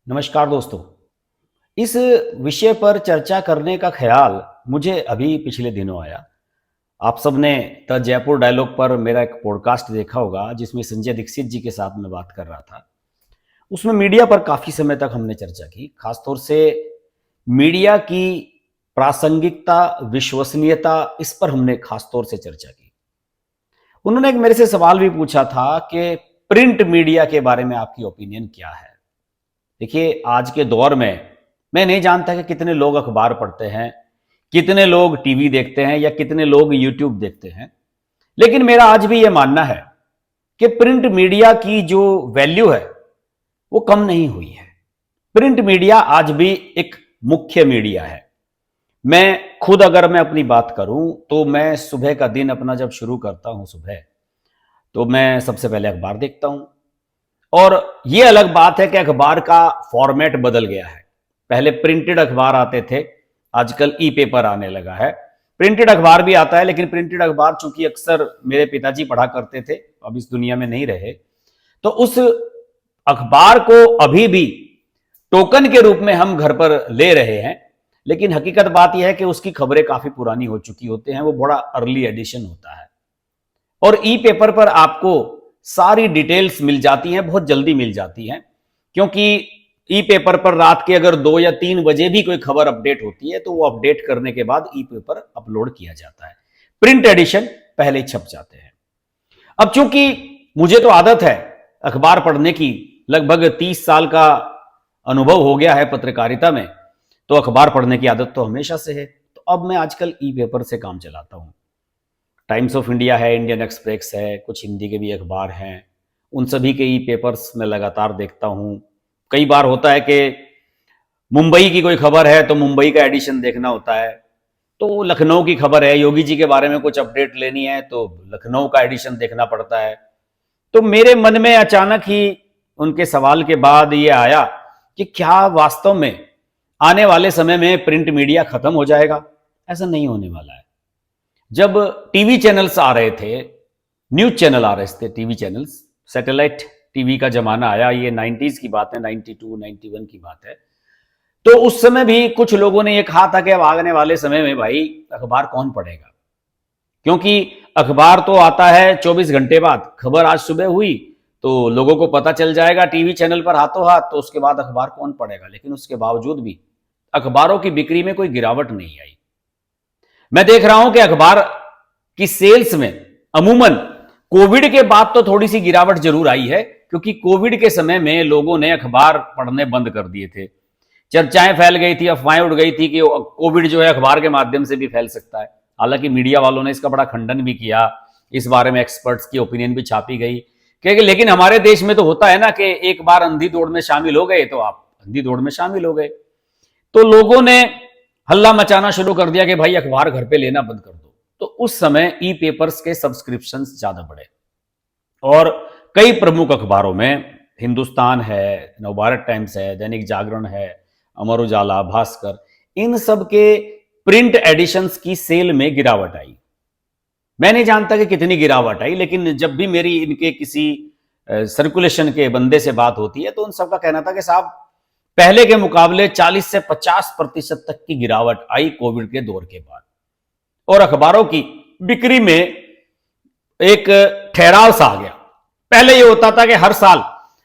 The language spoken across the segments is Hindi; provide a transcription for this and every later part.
नमस्कार दोस्तों। इस विषय पर चर्चा करने का ख्याल मुझे अभी पिछले दिनों आया। आप सबने द जयपुर डायलॉग पर मेरा एक पॉडकास्ट देखा होगा जिसमें संजय दीक्षित जी के साथ मैं बात कर रहा था। उसमें मीडिया पर काफ़ी समय तक हमने चर्चा की, खासतौर से मीडिया की प्रासंगिकता, विश्वसनीयता, इस पर हमने खासतौर से चर्चा की। उन्होंने एक मेरे से सवाल भी पूछा था कि प्रिंट मीडिया के बारे में आपकी ओपिनियन क्या है। देखिए, आज के दौर में मैं नहीं जानता कि कितने लोग अखबार पढ़ते हैं, कितने लोग टीवी देखते हैं या कितने लोग यूट्यूब देखते हैं, लेकिन मेरा आज भी यह मानना है कि प्रिंट मीडिया की जो वैल्यू है वो कम नहीं हुई है। प्रिंट मीडिया आज भी एक मुख्य मीडिया है। मैं खुद अगर मैं अपनी बात करूं तो मैं सुबह का दिन अपना जब शुरू करता हूं सुबह, तो मैं सबसे पहले अखबार देखता हूं। और ये अलग बात है कि अखबार का फॉर्मेट बदल गया है। पहले प्रिंटेड अखबार आते थे, आजकल ई पेपर आने लगा है। प्रिंटेड अखबार भी आता है, लेकिन प्रिंटेड अखबार चूंकि अक्सर मेरे पिताजी पढ़ा करते थे, अब इस दुनिया में नहीं रहे, तो उस अखबार को अभी भी टोकन के रूप में हम घर पर ले रहे हैं। लेकिन हकीकत बात यह है कि उसकी खबरें काफी पुरानी हो चुकी होती हैं, वो बड़ा अर्ली एडिशन होता है। और ई पेपर पर आपको सारी डिटेल्स मिल जाती हैं, बहुत जल्दी मिल जाती हैं, क्योंकि ई पेपर पर रात के अगर 2 या 3 बजे भी कोई खबर अपडेट होती है तो वो अपडेट करने के बाद ई पेपर अपलोड किया जाता है। प्रिंट एडिशन पहले छप जाते हैं। अब चूंकि मुझे तो आदत है अखबार पढ़ने की, लगभग 30 साल का अनुभव हो गया है पत्रकारिता में, तो अखबार पढ़ने की आदत तो हमेशा से है। तो अब मैं आजकल ई पेपर से काम चलाता हूं। टाइम्स ऑफ इंडिया है, इंडियन एक्सप्रेस है, कुछ हिंदी के भी अखबार हैं, उन सभी के ई पेपर्स मैं लगातार देखता हूं। कई बार होता है कि मुंबई की कोई खबर है तो मुंबई का एडिशन देखना होता है, तो लखनऊ की खबर है, योगी जी के बारे में कुछ अपडेट लेनी है तो लखनऊ का एडिशन देखना पड़ता है। तो मेरे मन में अचानक ही उनके सवाल के बाद ये आया कि क्या वास्तव में आने वाले समय में प्रिंट मीडिया खत्म हो जाएगा? ऐसा नहीं होने वाला है। जब टीवी चैनल्स आ रहे थे, न्यूज चैनल आ रहे थे, टीवी चैनल्स, सैटेलाइट टीवी का जमाना आया, ये 90s की बात है, 92 91 की बात है, तो उस समय भी कुछ लोगों ने ये कहा था कि अब आने वाले समय में भाई अखबार कौन पढ़ेगा, क्योंकि अखबार तो आता है 24 घंटे बाद। खबर आज सुबह हुई तो लोगों को पता चल जाएगा टीवी चैनल पर हाथों हाथ, तो उसके बाद अखबार कौन पढ़ेगा। लेकिन उसके बावजूद भी अखबारों की बिक्री में कोई गिरावट नहीं आई। मैं देख रहा हूं कि अखबार की सेल्स में अमूमन कोविड के बाद तो थोड़ी सी गिरावट जरूर आई है, क्योंकि कोविड के समय में लोगों ने अखबार पढ़ने बंद कर दिए थे। चर्चाएं फैल गई थी, अफवाहें उड़ गई थी कि कोविड जो है अखबार के माध्यम से भी फैल सकता है। हालांकि मीडिया वालों ने इसका बड़ा खंडन भी किया, इस बारे में एक्सपर्ट्स की ओपिनियन भी छापी गई, क्योंकि लेकिन हमारे देश में तो होता है ना कि एक बार अंधी दौड़ में शामिल हो गए तो आप अंधी दौड़ में शामिल हो गए। तो लोगों ने हल्ला मचाना शुरू कर दिया कि भाई अखबार घर पे लेना बंद कर दो। तो उस समय ई पेपर्स के सब्सक्रिप्शन ज्यादा बढ़े और कई प्रमुख अखबारों में, हिंदुस्तान है, नवभारत टाइम्स है, दैनिक जागरण है, अमर उजाला, भास्कर, इन सब के प्रिंट एडिशंस की सेल में गिरावट आई। मैं नहीं जानता कि कितनी गिरावट आई, लेकिन जब भी मेरी इनके किसी सर्कुलेशन के बंदे से बात होती है तो उन सबका कहना था कि साहब पहले के मुकाबले 40 से 50% तक की गिरावट आई कोविड के दौर के बाद, और अखबारों की बिक्री में एक ठहराव सा आ गया। पहले ये होता था कि हर साल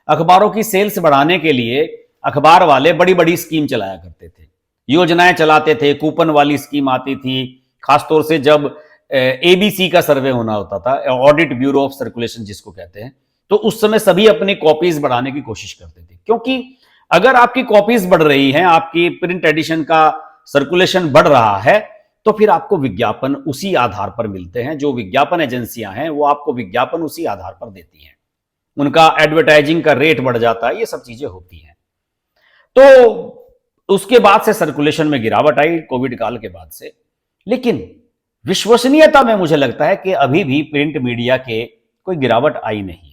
अखबारों की सेल्स बढ़ाने के लिए अखबार वाले बड़ी बड़ी स्कीम चलाया करते थे, योजनाएं चलाते थे, कूपन वाली स्कीम आती थी, खासतौर से जब एबीसी का सर्वे होना होता था, ऑडिट ब्यूरो ऑफ सर्कुलेशन जिसको कहते हैं, तो उस समय सभी अपनी कॉपीज बढ़ाने की कोशिश करते थे। क्योंकि अगर आपकी कॉपीज बढ़ रही हैं, आपकी प्रिंट एडिशन का सर्कुलेशन बढ़ रहा है, तो फिर आपको विज्ञापन उसी आधार पर मिलते हैं। जो विज्ञापन एजेंसियां हैं वो आपको विज्ञापन उसी आधार पर देती हैं, उनका एडवर्टाइजिंग का रेट बढ़ जाता है, ये सब चीजें होती हैं। तो उसके बाद से सर्कुलेशन में गिरावट आई कोविड काल के बाद से। लेकिन विश्वसनीयता में मुझे लगता है कि अभी भी प्रिंट मीडिया के कोई गिरावट आई नहीं है।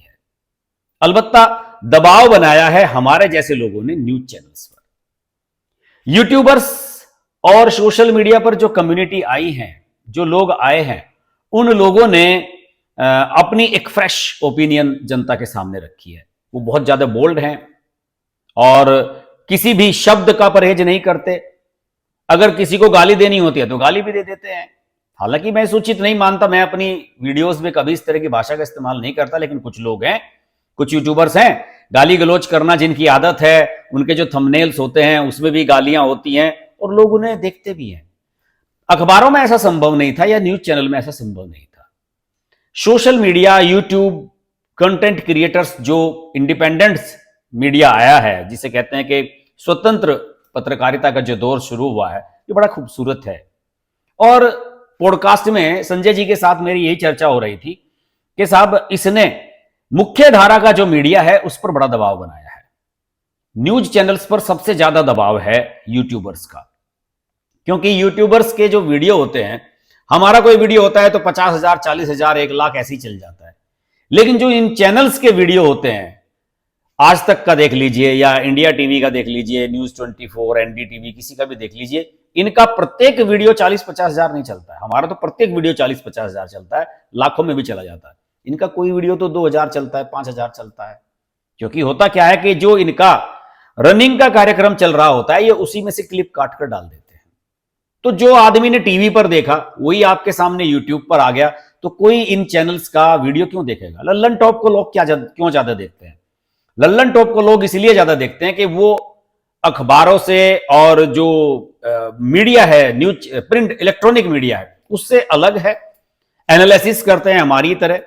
अलबत्ता दबाव बनाया है हमारे जैसे लोगों ने न्यूज चैनल्स पर, यूट्यूबर्स और सोशल मीडिया पर जो कम्युनिटी आई है, जो लोग आए हैं, उन लोगों ने अपनी एक फ्रेश ओपिनियन जनता के सामने रखी है। वो बहुत ज्यादा बोल्ड हैं और किसी भी शब्द का परहेज नहीं करते। अगर किसी को गाली देनी होती है तो गाली भी दे देते हैं। हालांकि मैं इस उचित नहीं मानता, मैं अपनी वीडियोस में कभी इस तरह की भाषा का इस्तेमाल नहीं करता, लेकिन कुछ लोग हैं, कुछ यूट्यूबर्स हैं, गाली गलौज करना जिनकी आदत है, उनके जो थंबनेल्स होते हैं उसमें भी गालियां होती हैं और लोग उन्हें देखते भी हैं। अखबारों में ऐसा संभव नहीं था या न्यूज चैनल में ऐसा संभव नहीं था। Social media, YouTube, content creators, जो इंडिपेंडेंट मीडिया आया है, जिसे कहते हैं कि स्वतंत्र पत्रकारिता का जो दौर शुरू हुआ है, ये बड़ा खूबसूरत है। और पॉडकास्ट में संजय जी के साथ मेरी यही चर्चा हो रही थी कि साहब इसने मुख्य धारा का जो मीडिया है उस पर बड़ा दबाव बनाया है। न्यूज चैनल्स पर सबसे ज्यादा दबाव है यूट्यूबर्स का, क्योंकि यूट्यूबर्स के जो वीडियो होते हैं, हमारा कोई वीडियो होता है तो 50,000, 40,000, 1 लाख ऐसे ही चल जाता है। लेकिन जो इन चैनल्स के वीडियो होते हैं, आज तक का देख लीजिए या इंडिया टीवी का देख लीजिए, न्यूज 24, एनडीटीवी, किसी का भी देख लीजिए, इनका प्रत्येक वीडियो 40-50,000 नहीं चलता है। हमारा तो प्रत्येक वीडियो 40-50,000 चलता है, लाखों में भी चला जाता है। इनका कोई वीडियो तो 2,000 चलता है, 5,000 चलता है। क्योंकि होता क्या है कि जो इनका रनिंग का कार्यक्रम चल रहा होता है, ये उसी में से क्लिप काट कर डाल देते हैं। तो जो आदमी ने टीवी पर देखा वही आपके सामने यूट्यूब पर आ गया, तो कोई इन चैनल्स का वीडियो क्यों देखेगा? लल्लन टॉप को लोग क्यों ज्यादा देखते हैं? लल्लन टॉप को लोग इसलिए ज्यादा देखते हैं कि वो अखबारों से और जो मीडिया है, न्यूज प्रिंट इलेक्ट्रॉनिक मीडिया है, उससे अलग है, एनालिसिस करते हैं हमारी तरह।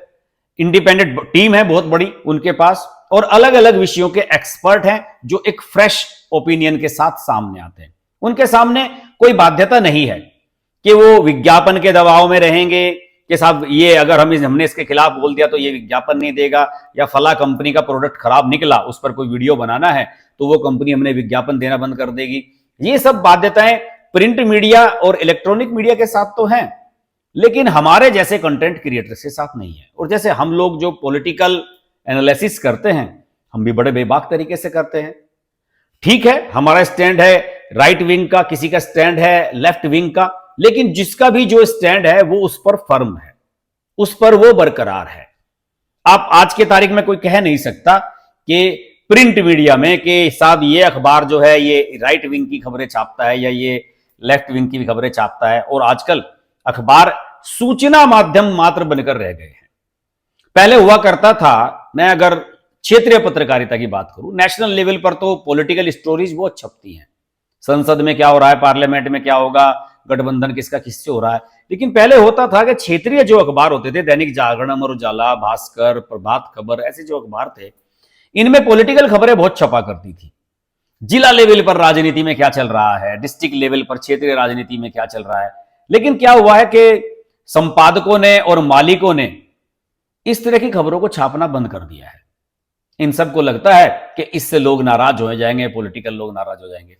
इंडिपेंडेंट टीम है बहुत बड़ी उनके पास, और अलग अलग विषयों के एक्सपर्ट हैं जो एक फ्रेश ओपिनियन के साथ सामने आते हैं। उनके सामने कोई बाध्यता नहीं है कि वो विज्ञापन के दबाव में रहेंगे कि साहब ये अगर हमने इसके खिलाफ बोल दिया तो ये विज्ञापन नहीं देगा, या फला कंपनी का प्रोडक्ट खराब निकला, उस पर कोई वीडियो बनाना है तो वो कंपनी हमने विज्ञापन देना बंद कर देगी। ये सब बाध्यताएं प्रिंट मीडिया और इलेक्ट्रॉनिक मीडिया के साथ तो हैं, लेकिन हमारे जैसे कंटेंट क्रिएटर्स के साथ नहीं है। और जैसे हम लोग जो पॉलिटिकल एनालिसिस करते हैं, हम भी बड़े बेबाक तरीके से करते हैं। ठीक है, हमारा स्टैंड है राइट विंग का, किसी का स्टैंड है लेफ्ट विंग का, लेकिन जिसका भी जो स्टैंड है वो उस पर फर्म है, उस पर वो बरकरार है। आप आज के तारीख में कोई कह नहीं सकता कि प्रिंट मीडिया में कि साहब ये अखबार जो है ये राइट विंग की खबरें छापता है या ये लेफ्ट विंग की भी खबरें छापता है। और आजकल अखबार सूचना माध्यम मात्र बनकर रह गए हैं। पहले हुआ करता था, मैं अगर क्षेत्रीय पत्रकारिता की बात करूं, नेशनल लेवल पर तो पॉलिटिकल स्टोरीज बहुत छपती हैं, संसद में क्या हो रहा है, पार्लियामेंट में क्या होगा, गठबंधन किसका किससे हो रहा है। लेकिन पहले होता था कि क्षेत्रीय जो अखबार होते थे, दैनिक जागरण, अमर उजाला, भास्कर, प्रभात खबर, ऐसे जो अखबार थे, इनमें पॉलिटिकल खबरें बहुत छपा करती थी। जिला लेवल पर राजनीति में क्या चल रहा है, डिस्ट्रिक्ट लेवल पर क्षेत्रीय राजनीति में क्या चल रहा है। लेकिन क्या हुआ है कि संपादकों ने और मालिकों ने इस तरह की खबरों को छापना बंद कर दिया है। इन सबको लगता है कि इससे लोग नाराज हो जाएंगे, पॉलिटिकल लोग नाराज हो जाएंगे।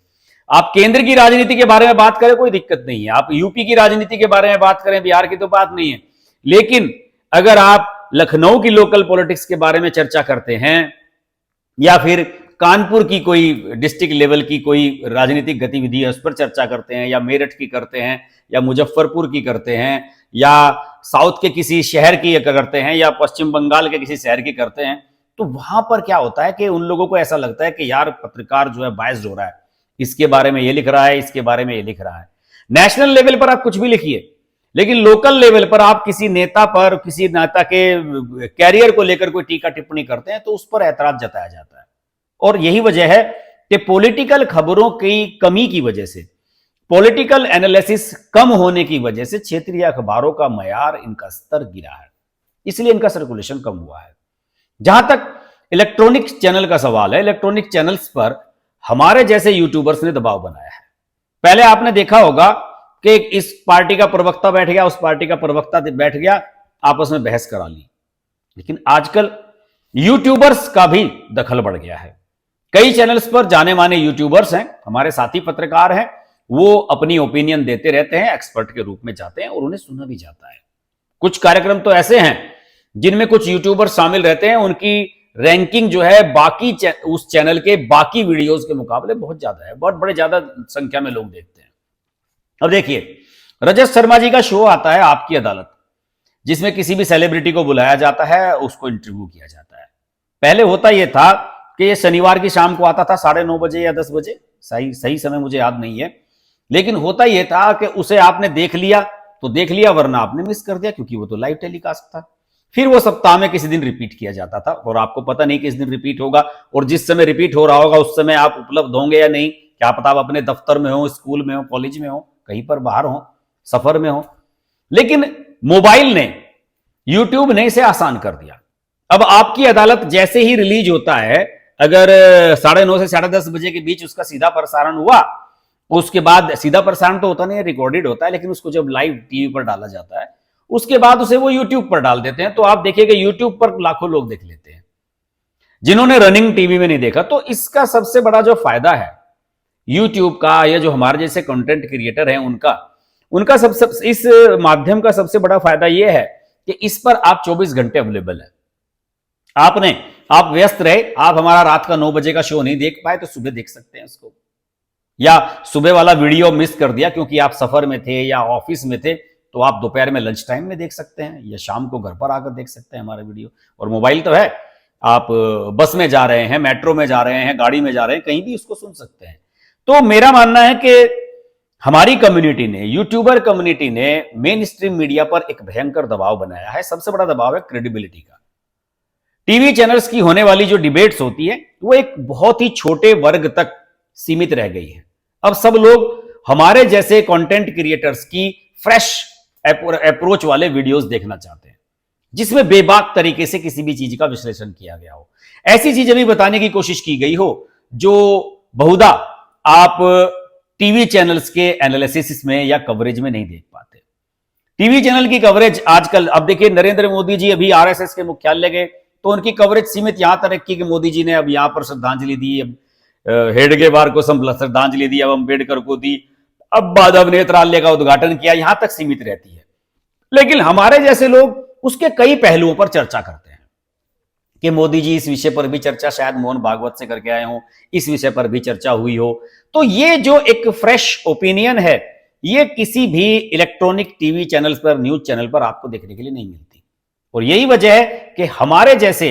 आप केंद्र की राजनीति के बारे में बात करें, कोई दिक्कत नहीं है। आप यूपी की राजनीति के बारे में बात करें, बिहार की तो बात नहीं है। लेकिन अगर आप लखनऊ की लोकल पॉलिटिक्स के बारे में चर्चा करते हैं, या फिर कानपुर की कोई डिस्ट्रिक्ट लेवल की कोई राजनीतिक गतिविधि है उस पर चर्चा करते हैं, या मेरठ की करते हैं, या मुजफ्फरपुर की करते हैं, या साउथ के किसी शहर की करते हैं, या पश्चिम बंगाल के किसी शहर की करते हैं, तो वहां पर क्या होता है कि उन लोगों को ऐसा लगता है कि यार पत्रकार जो है बायस्ड हो रहा है, इसके बारे में ये लिख रहा है, इसके बारे में ये लिख रहा है। नेशनल लेवल पर आप कुछ भी लिखिए, लेकिन लोकल लेवल पर आप किसी नेता पर, किसी नेता के कैरियर को लेकर कोई टीका टिप्पणी करते हैं तो उस पर ऐतराज जताया जाता है। और यही वजह है कि पॉलिटिकल खबरों की कमी की वजह से, पॉलिटिकल एनालिसिस कम होने की वजह से क्षेत्रीय अखबारों का मयार, इनका स्तर गिरा है, इसलिए इनका सर्कुलेशन कम हुआ है। जहां तक इलेक्ट्रॉनिक चैनल का सवाल है, इलेक्ट्रॉनिक चैनल्स पर हमारे जैसे यूट्यूबर्स ने दबाव बनाया है। पहले आपने देखा होगा कि इस पार्टी का प्रवक्ता बैठ गया, उस पार्टी का प्रवक्ता बैठ गया, आपस में बहस करा ली। लेकिन आजकल यूट्यूबर्स का भी दखल बढ़ गया है। कई चैनल्स पर जाने माने यूट्यूबर्स हैं, हमारे साथी पत्रकार हैं, वो अपनी ओपिनियन देते रहते हैं, एक्सपर्ट के रूप में जाते हैं और उन्हें सुना भी जाता है। कुछ कार्यक्रम तो ऐसे हैं जिनमें कुछ यूट्यूबर शामिल रहते हैं, उनकी रैंकिंग जो है बाकी उस चैनल के बाकी वीडियोस के मुकाबले बहुत ज्यादा है, बहुत बड़े ज्यादा संख्या में लोग देखते हैं। अब देखिए, रजत शर्मा जी का शो आता है आपकी अदालत, जिसमें किसी भी सेलिब्रिटी को बुलाया जाता है, उसको इंटरव्यू किया जाता है। पहले होता यह था कि कि ये शनिवार की शाम को आता था 9:30 या 10 बजे, सही सही समय मुझे याद नहीं है, लेकिन होता यह था कि उसे आपने देख लिया तो देख लिया, वरना आपने मिस कर दिया, क्योंकि वो तो लाइव टेलीकास्ट था। फिर वो सप्ताह में किसी दिन रिपीट किया जाता था, और आपको पता नहीं किस दिन रिपीट होगा, और जिस समय रिपीट हो रहा होगा उस समय आप उपलब्ध होंगे या नहीं, क्या पता आप अपने दफ्तर में हो, स्कूल में हो, कॉलेज में हो, कहीं पर बाहर हो, सफर में हो। लेकिन मोबाइल ने, यूट्यूब ने इसे आसान कर दिया। अब आपकी अदालत जैसे ही रिलीज होता है, अगर 9:30 से 10:30 बजे के बीच उसका सीधा प्रसारण हुआ, उसके बाद सीधा प्रसारण तो होता नहीं है, रिकॉर्डेड होता है, लेकिन उसको जब लाइव टीवी पर डाला जाता है, उसके बाद उसे वो यूट्यूब पर डाल देते हैं। तो आप देखिएगा यूट्यूब पर लाखों लोग देख लेते हैं, जिन्होंने रनिंग टीवी में नहीं देखा। तो इसका सबसे बड़ा जो फायदा है यूट्यूब का, या जो हमारे जैसे कंटेंट क्रिएटर हैं उनका इस माध्यम का सबसे बड़ा फायदा यह है कि इस पर आप 24 घंटे अवेलेबल है। आप व्यस्त रहे, आप हमारा रात का 9 बजे का शो नहीं देख पाए तो सुबह देख सकते हैं उसको, या सुबह वाला वीडियो मिस कर दिया क्योंकि आप सफर में थे या ऑफिस में थे, तो आप दोपहर में लंच टाइम में देख सकते हैं, या शाम को घर पर आकर देख सकते हैं हमारा वीडियो। और मोबाइल तो है, आप बस में जा रहे हैं, मेट्रो में जा रहे हैं, गाड़ी में जा रहे हैं, कहीं भी उसको सुन सकते हैं। तो मेरा मानना है कि हमारी कम्युनिटी ने, यूट्यूबर कम्युनिटी ने मेन स्ट्रीम मीडिया पर एक भयंकर दबाव बनाया है। सबसे बड़ा दबाव है क्रेडिबिलिटी का। टीवी चैनल्स की होने वाली जो डिबेट्स होती है वो एक बहुत ही छोटे वर्ग तक सीमित रह गई है। अब सब लोग हमारे जैसे कंटेंट क्रिएटर्स की फ्रेश अप्रोच वाले वीडियोस देखना चाहते हैं, जिसमें बेबाक तरीके से किसी भी चीज का विश्लेषण किया गया हो, ऐसी चीजें भी बताने की कोशिश की गई हो जो बहुधा आप टीवी चैनल्स के एनालिसिस में या कवरेज में नहीं देख पाते। टीवी चैनल की कवरेज आजकल, अब देखिए नरेंद्र मोदी जी अभी आरएसएस के मुख्यालय गए तो उनकी कवरेज सीमित यहां तक की कि मोदी जी ने अब यहां पर श्रद्धांजलि दी, अब हेडगेवार को श्रद्धांजलि दी, अब अम्बेडकर को दी, अब माधव नेत्रालय का उद्घाटन किया, यहां तक सीमित रहती है। लेकिन हमारे जैसे लोग उसके कई पहलुओं पर चर्चा करते हैं कि मोदी जी इस विषय पर भी चर्चा शायद मोहन भागवत से करके आए हो, इस विषय पर भी चर्चा हुई हो। तो ये जो एक फ्रेश ओपिनियन है, ये किसी भी इलेक्ट्रॉनिक टीवी चैनल्स पर, न्यूज चैनल पर आपको देखने के लिए नहीं मिलती। और यही वजह है कि हमारे जैसे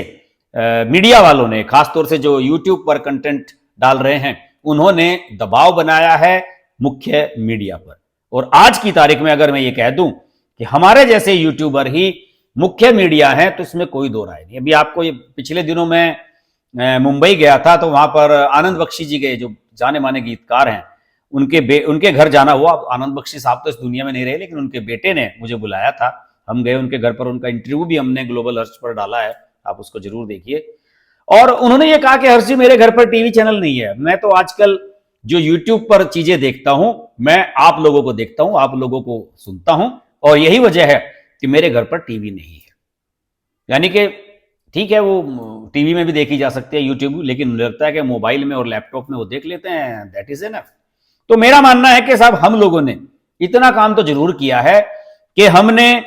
मीडिया वालों ने, खासतौर से जो यूट्यूब पर कंटेंट डाल रहे हैं, उन्होंने दबाव बनाया है मुख्य मीडिया पर। और आज की तारीख में अगर मैं ये कह दूं कि हमारे जैसे यूट्यूबर ही मुख्य मीडिया है, तो इसमें कोई दो राय नहीं। अभी आपको ये पिछले दिनों में मुंबई गया था, तो वहां पर आनंद बख्शी जी गए, जो जाने माने गीतकार हैं, उनके घर जाना हुआ। आनंद बख्शी साहब तो इस दुनिया में नहीं रहे, लेकिन उनके बेटे ने मुझे बुलाया था, हम गए उनके घर पर, उनका इंटरव्यू भी हमने ग्लोबल हर्ष पर डाला है, आप उसको जरूर देखिए। और उन्होंने ये कहा कि हर्ष जी, मेरे घर पर टीवी चैनल नहीं है, मैं तो आजकल जो यूट्यूब पर चीजें देखता हूं, मैं आप लोगों को देखता हूं, आप लोगों को सुनता हूं, और यही वजह है कि मेरे घर पर टीवी नहीं है। यानी कि ठीक है, वो टीवी में भी देखी जा सकती है यूट्यूब, लेकिन मुझे लगता है कि मोबाइल में और लैपटॉप में वो देख लेते हैं, दैट इज एनफ। तो मेरा मानना है कि साहब, हम लोगों ने इतना काम तो जरूर किया है कि हमने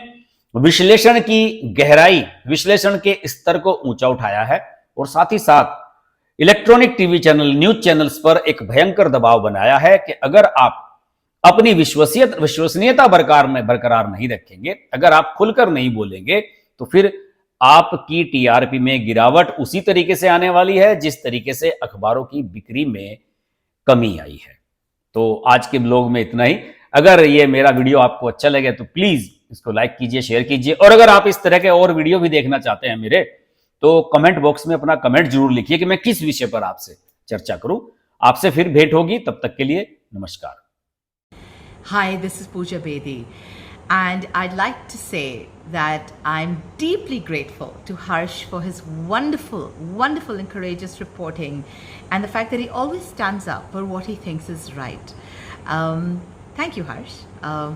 विश्लेषण की गहराई, विश्लेषण के स्तर को ऊंचा उठाया है, और साथ ही साथ electronic TV channel, news channels पर एक भयंकर दबाव बनाया है कि अगर आप अपनी विश्वसनीयता बरकरार नहीं रखेंगे, अगर आप खुलकर नहीं बोलेंगे, तो फिर आपकी टीआरपी में गिरावट उसी तरीके से आने वाली है जिस तरीके से अखबारों की बिक्री में कमी आई है। तो आज के ब्लॉग में इतना ही। अगर ये मेरा वीडियो आपको अच्छा लगे तो प्लीज इसको लाइक कीजिए, शेयर कीजिए, और अगर आप इस तरह के और वीडियो भी देखना चाहते हैं मेरे, तो कमेंट बॉक्स में अपना कमेंट जरूर लिखिए कि मैं किस विषय पर आपसे चर्चा करूं। आपसे फिर भेंट होगी, तब तक के लिए नमस्कार। Hi, this is Pooja Bedi, and I'd like to say that I'm deeply grateful to Harsh for his wonderful, wonderful and courageous reporting, and the fact that he always stands up for what he thinks is right. Thank you, Harsh,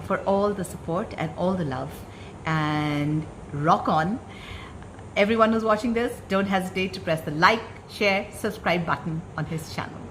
for all the support and all the love, and rock on. Everyone who's watching this, don't hesitate to press the like, share, subscribe button on his channel.